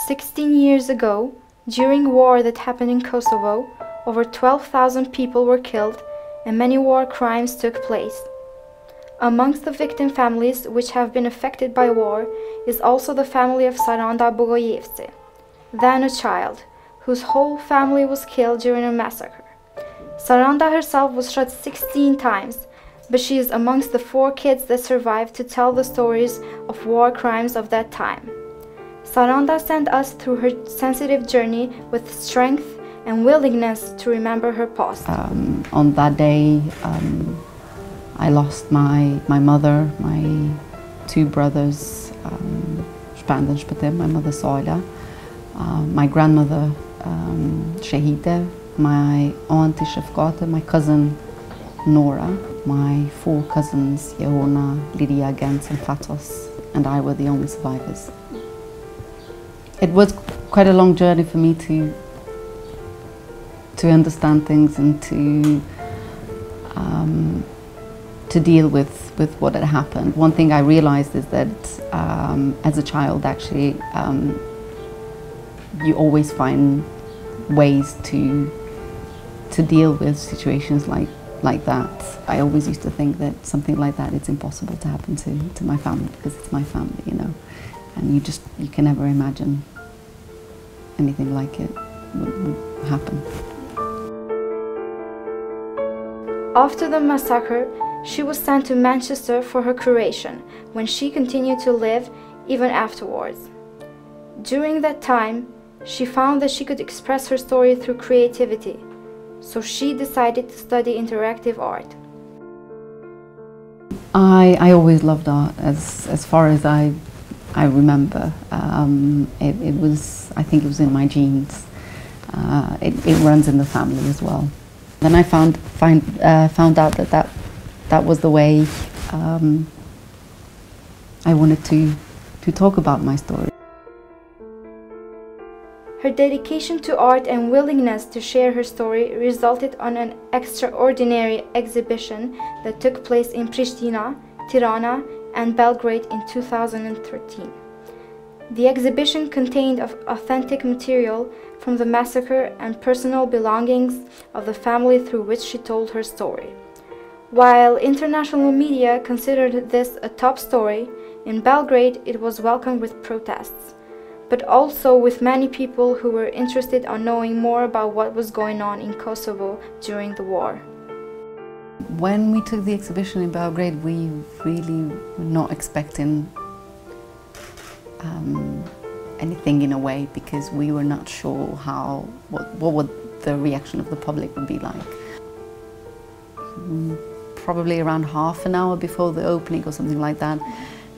16 years ago, during a war that happened in Kosovo, over 12,000 people were killed and many war crimes took place. Amongst the victim families which have been affected by war is also the family of Saranda Bogojevci, then a child, whose whole family was killed during a massacre. Saranda herself was shot 16 times, but she is amongst the 4 kids that survived to tell the stories of war crimes of that time. Saranda sent us through her sensitive journey with strength and willingness to remember her past. On that day, I lost my mother, my 2 brothers, my mother Soila, my grandmother Shahida, my aunt Shafqata, my cousin Nora, my 4 cousins Yehona, Lydia, Gens and Fatos, and I were the only survivors. It was quite a long journey for me to understand things and to deal with what had happened. One thing I realized is that as a child, actually, you always find ways to deal with situations like that. I always used to think that something like that, it's impossible to happen to my family because it's my family, you know, and you can never imagine anything like it would happen. After the massacre, she was sent to Manchester for her curation, when she continued to live even afterwards. During that time, she found that she could express her story through creativity, so she decided to study interactive art. I always loved art, as far as I remember. It was, I think it was in my genes. It runs in the family as well. Then I found out that was the way I wanted to talk about my story. Her dedication to art and willingness to share her story resulted in an extraordinary exhibition that took place in Pristina, Tirana and Belgrade in 2013. The exhibition contained authentic material from the massacre and personal belongings of the family through which she told her story. While international media considered this a top story, in Belgrade it was welcomed with protests, but also with many people who were interested in knowing more about what was going on in Kosovo during the war. When we took the exhibition in Belgrade, we really were not expecting anything in a way, because we were not sure what would the reaction of the public would be like. Probably around half an hour before the opening or something like that,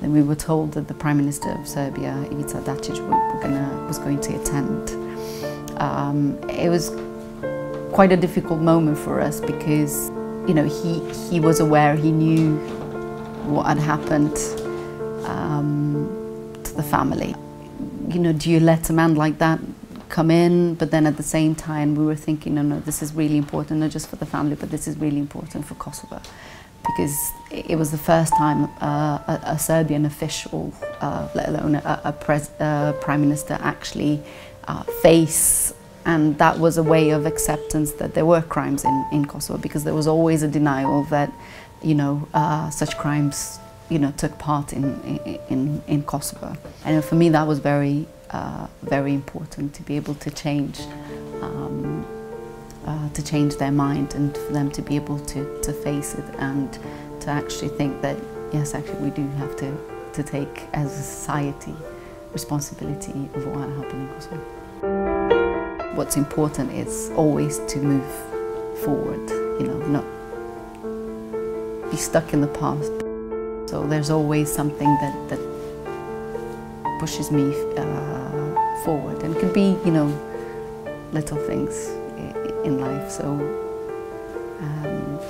then we were told that the Prime Minister of Serbia, Ivica Dačić, was going to attend. It was quite a difficult moment for us because, you know, he was aware, he knew what had happened to the family. You know, do you let a man like that come in? But then at the same time we were thinking, no, this is really important, not just for the family, but this is really important for Kosovo. Because it was the first time a Serbian official, let alone a Prime Minister, actually face, and that was a way of acceptance that there were crimes in Kosovo, because there was always a denial that, you know, such crimes, you know, took part in Kosovo. And for me that was very, very important, to be able to change their mind and for them to be able to face it and to actually think that, yes, actually we do have to take as a society responsibility of what happened in Kosovo. What's important is always to move forward, you know, not be stuck in the past. So there's always something that pushes me forward, and it could be, you know, little things in life. So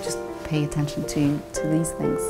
just pay attention to these things.